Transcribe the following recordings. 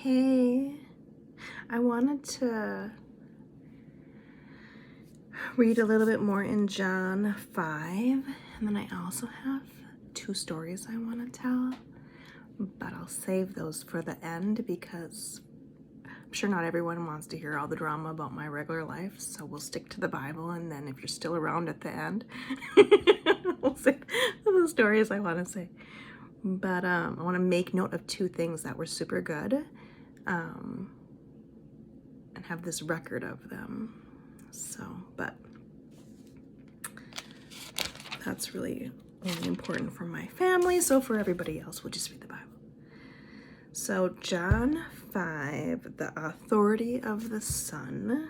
Hey, I wanted to read a little bit more in John 5, and then I also have 2 stories I want to tell, but I'll save those for the end because I'm sure not everyone wants to hear all the drama about my regular life, so we'll stick to the Bible, and then if you're still around at the end, we'll say the stories I want to say. But I want to make note of 2 things that were super good. And have this record of them. So, but that's really only important for my family. So for everybody else, we'll just read the Bible. So John 5, the authority of the Son.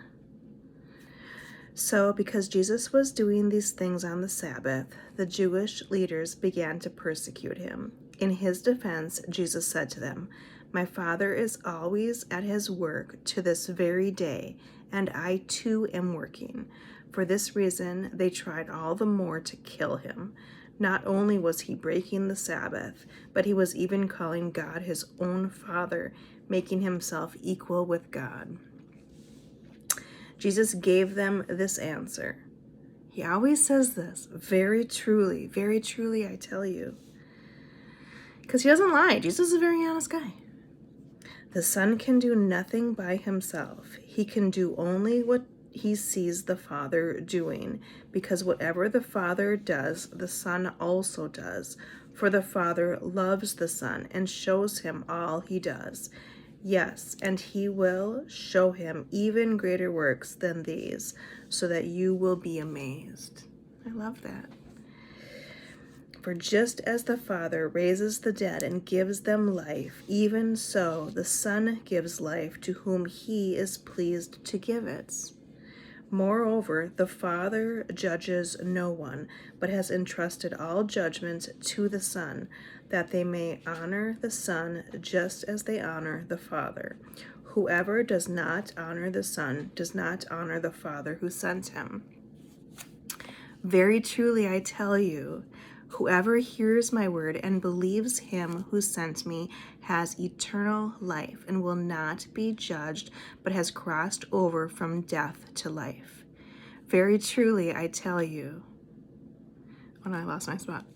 So because Jesus was doing these things on the Sabbath, the Jewish leaders began to persecute him. In his defense, Jesus said to them, "My Father is always at his work to this very day, and I too am working." For this reason, they tried all the more to kill him. Not only was he breaking the Sabbath, but he was even calling God his own Father, making himself equal with God. Jesus gave them this answer. He always says this, very truly, I tell you. Because he doesn't lie. Jesus is a very honest guy. The Son can do nothing by himself. He can do only what he sees the Father doing, because whatever the Father does, the Son also does. For the Father loves the Son and shows him all he does. Yes, and he will show him even greater works than these, so that you will be amazed. I love that. For just as the Father raises the dead and gives them life, even so the Son gives life to whom he is pleased to give it. Moreover, the Father judges no one, but has entrusted all judgment to the Son, that they may honor the Son just as they honor the Father. Whoever does not honor the Son does not honor the Father who sent him. Very truly I tell you, whoever hears my word and believes him who sent me has eternal life and will not be judged, but has crossed over from death to life. Very truly I tell you. Oh no, I lost my spot.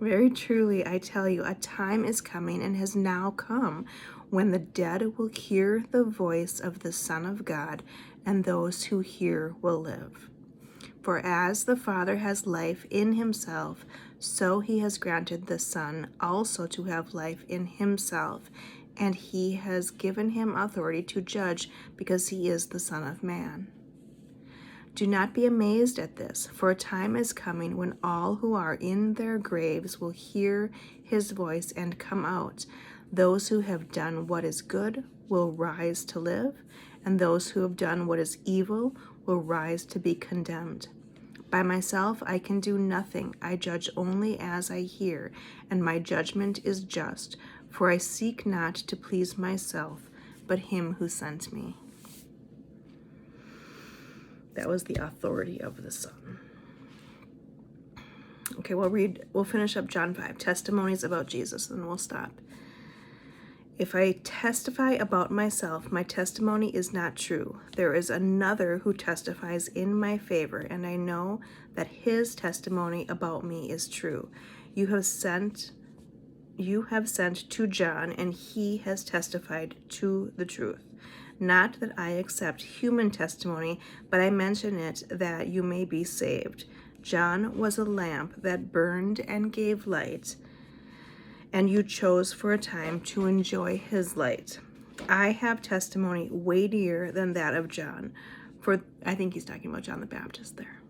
Very truly I tell you, a time is coming and has now come when the dead will hear the voice of the Son of God, and those who hear will live. For as the Father has life in himself, so he has granted the Son also to have life in himself, and he has given him authority to judge, because he is the Son of Man. Do not be amazed at this, for a time is coming when all who are in their graves will hear his voice and come out. Those who have done what is good will rise to live, and those who have done what is evil will rise to be condemned. By myself I can do nothing. I judge only as I hear, and my judgment is just, for I seek not to please myself, but him who sent me. That was the authority of the Son. Okay, we'll finish up John 5, testimonies about Jesus, and we'll stop. If I testify about myself, my testimony is not true. There is another who testifies in my favor, and I know that his testimony about me is true. You have sent to John, and he has testified to the truth. Not that I accept human testimony, but I mention it that you may be saved. John was a lamp that burned and gave light, and you chose for a time to enjoy his light. I have testimony weightier than that of John, for I think he's talking about John the Baptist there.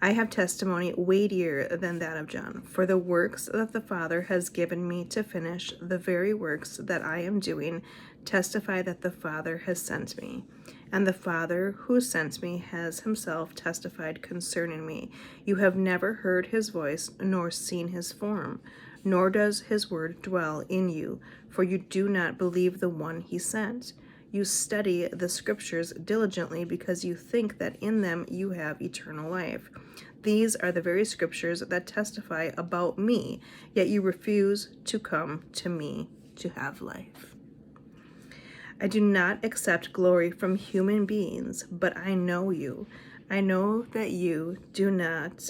I have testimony weightier than that of John, for the works that the Father has given me to finish, the very works that I am doing, testify that the Father has sent me. And the Father who sent me has himself testified concerning me. You have never heard his voice, nor seen his form, nor does his word dwell in you, for you do not believe the one he sent. You study the scriptures diligently because you think that in them you have eternal life. These are the very scriptures that testify about me, yet you refuse to come to me. to have life. I do not accept glory from human beings, but I know you. I know that you do not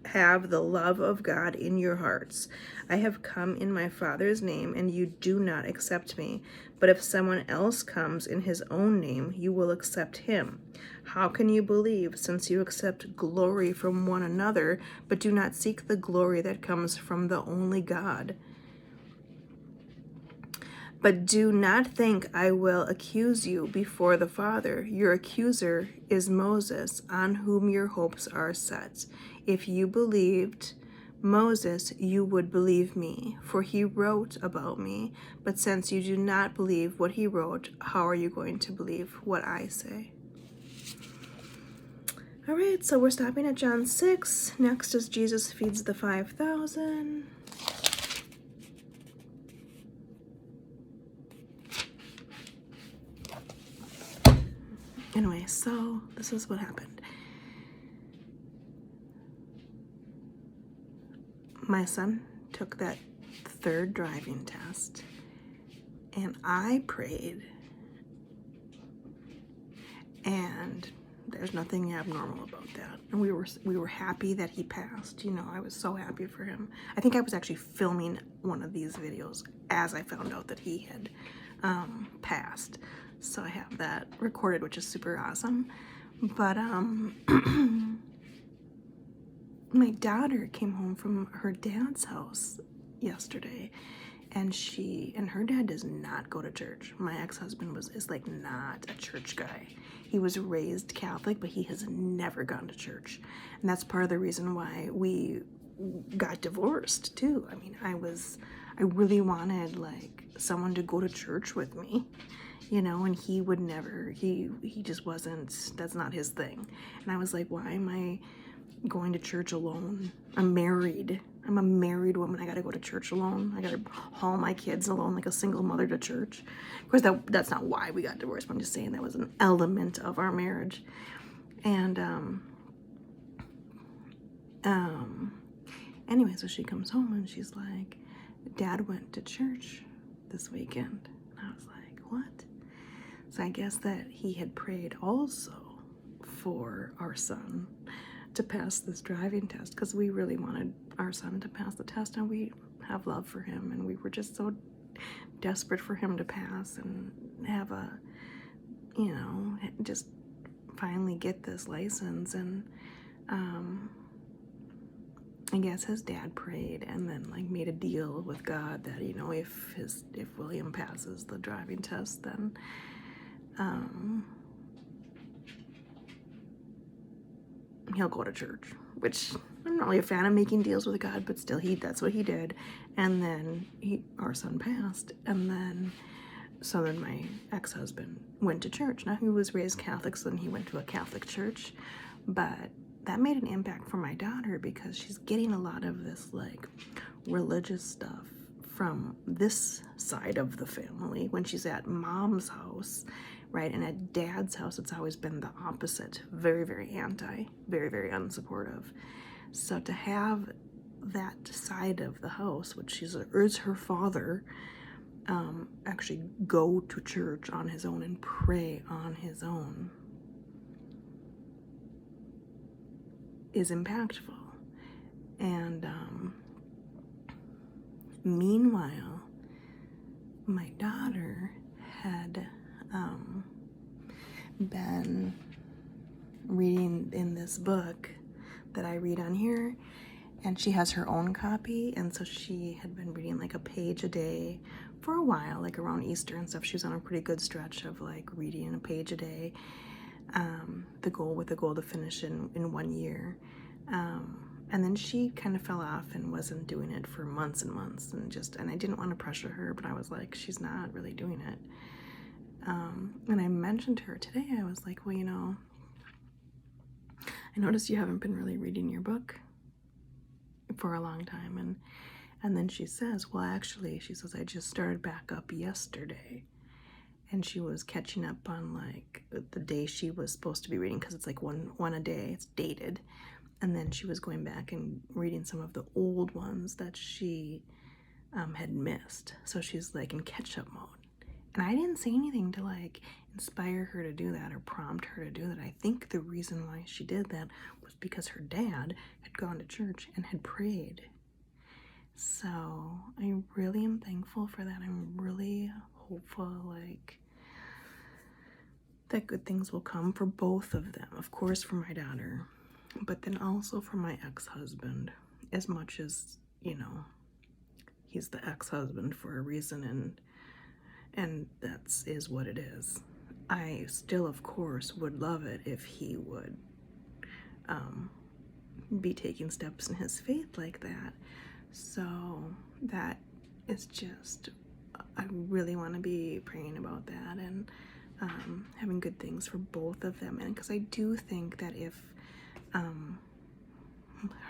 have the love of God in your hearts. I have come in my Father's name, and you do not accept me. But if someone else comes in his own name, you will accept him. How can you believe, since you accept glory from one another, but do not seek the glory that comes from the only God? But do not think I will accuse you before the Father. Your accuser is Moses, on whom your hopes are set. If you believed Moses, you would believe me, for he wrote about me. But since you do not believe what he wrote, how are you going to believe what I say? All right, so we're stopping at John 6. Next is Jesus feeds the 5,000. Anyway, so this is what happened. My son took that third driving test, and I prayed, and there's nothing abnormal about that. And we were happy that he passed. You know, I was so happy for him. I think I was actually filming one of these videos as I found out that he had passed. So I have that recorded, which is super awesome. But my daughter came home from her dad's house yesterday, and her dad does not go to church. My ex-husband is like not a church guy. He was raised Catholic, but he has never gone to church. And that's part of the reason why we got divorced too. I mean, I really wanted like someone to go to church with me, you know, and he would never, he just wasn't, that's not his thing. And I was like, why am I going to church alone? I'm married. I'm a married woman. I gotta go to church alone. I gotta haul my kids alone like a single mother to church. Of course, that's not why we got divorced, but I'm just saying that was an element of our marriage. And anyway, so she comes home and she's like, Dad went to church this weekend. And I was like, what? So I guess that he had prayed also for our son to pass this driving test, because we really wanted our son to pass the test, and we have love for him, and we were just so desperate for him to pass and have a, you know, just finally get this license. And I guess his dad prayed and then like made a deal with God that, you know, if William passes the driving test, then he'll go to church, which I'm not really a fan of making deals with God, but still, that's what he did. And then our son passed, and then my ex-husband went to church. Now, he was raised Catholic, so then he went to a Catholic church, but that made an impact for my daughter, because she's getting a lot of this like religious stuff from this side of the family when she's at mom's house, right? And at dad's house, it's always been the opposite. Very, very anti, very, very unsupportive. So to have that side of the house, which is her father, actually go to church on his own and pray on his own is impactful. And meanwhile, my daughter had been reading in this book that I read on here, and she has her own copy, and so she had been reading like a page a day for a while, like around Easter and stuff. She was on a pretty good stretch of like reading a page a day, the goal to finish in 1 year. And then she kind of fell off and wasn't doing it for months and months, and I didn't want to pressure her, but I was like, she's not really doing it. And I mentioned to her today, I was like, well, you know, I noticed you haven't been really reading your book for a long time. And then she says, well, actually, she says, I just started back up yesterday. And she was catching up on like the day she was supposed to be reading, because it's like one a day, it's dated. And then she was going back and reading some of the old ones that she had missed. So she's like in catch-up mode. And I didn't say anything to like inspire her to do that or prompt her to do that. I think the reason why she did that was because her dad had gone to church and had prayed. So I really am thankful for that. I'm really hopeful, like, that good things will come for both of them. Of course, for my daughter, but then also for my ex-husband. As much as, you know, he's the ex-husband for a reason, and that's is what it is. I still, of course, would love it if he would be taking steps in his faith like that. So that is just, I really want to be praying about that and having good things for both of them. And because I do think that if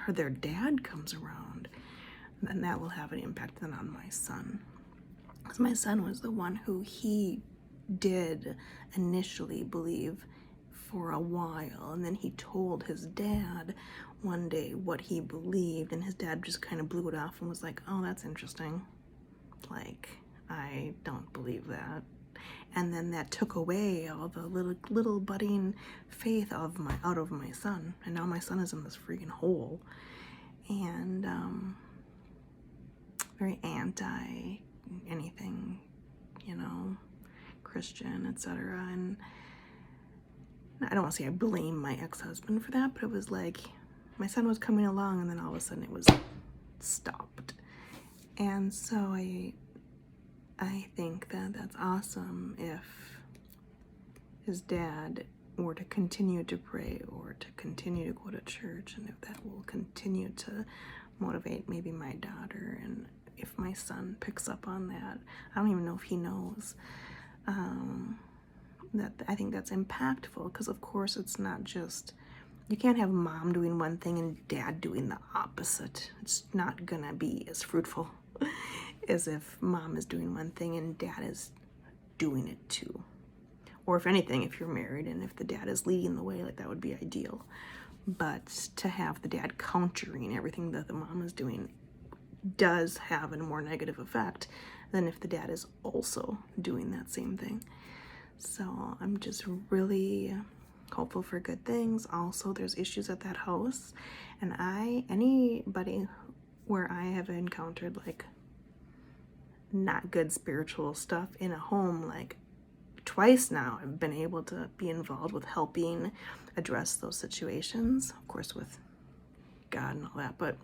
their dad comes around, then that will have an impact then on my son. Because my son was the one who he did initially believe for a while, and then he told his dad one day what he believed, and his dad just kind of blew it off and was like, oh, that's interesting. Like, I don't believe that. And then that took away all the little budding faith of out of my son, and now my son is in this freaking hole, and very anti anything, you know, Christian, etc. And I don't want to say I blame my ex-husband for that, but it was like my son was coming along and then all of a sudden it was stopped. And so I think that that's awesome if his dad were to continue to pray or to continue to go to church, and if that will continue to motivate maybe my daughter, and if my son picks up on that. I don't even know if he knows. That I think that's impactful, because of course it's not just, you can't have mom doing one thing and dad doing the opposite. It's not gonna be as fruitful as if mom is doing one thing and dad is doing it too. Or if anything, if you're married and if the dad is leading the way, like, that would be ideal. But to have the dad countering everything that the mom is doing does have a more negative effect than if the dad is also doing that same thing. So I'm just really hopeful for good things. Also, there's issues at that house, and anybody where I have encountered like not good spiritual stuff in a home, like twice now I've been able to be involved with helping address those situations, of course with God and all that, but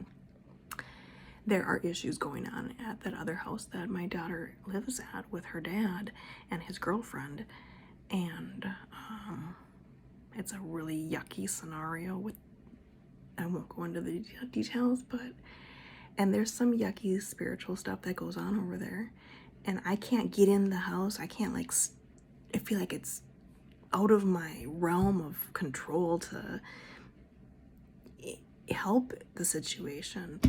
there are issues going on at that other house that my daughter lives at with her dad and his girlfriend, and it's a really yucky scenario with, I won't go into the details, and there's some yucky spiritual stuff that goes on over there, and I can't get in the house. I can't, like, I feel like it's out of my realm of control to help the situation.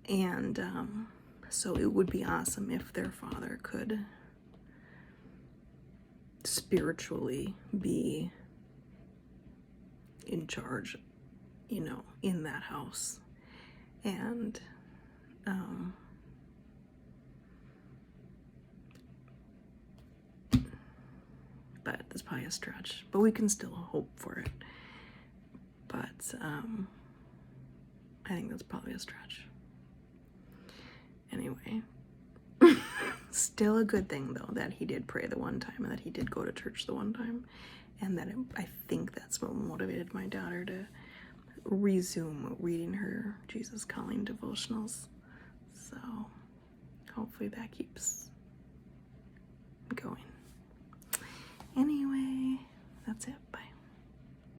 And so it would be awesome if their father could spiritually be in charge, you know, in that house. And but that's probably a stretch, but we can still hope for it. But I think that's probably a stretch. Anyway, still a good thing though that he did pray the one time and that he did go to church the one time, and that I think that's what motivated my daughter to resume reading her Jesus Calling devotionals. So hopefully that keeps going.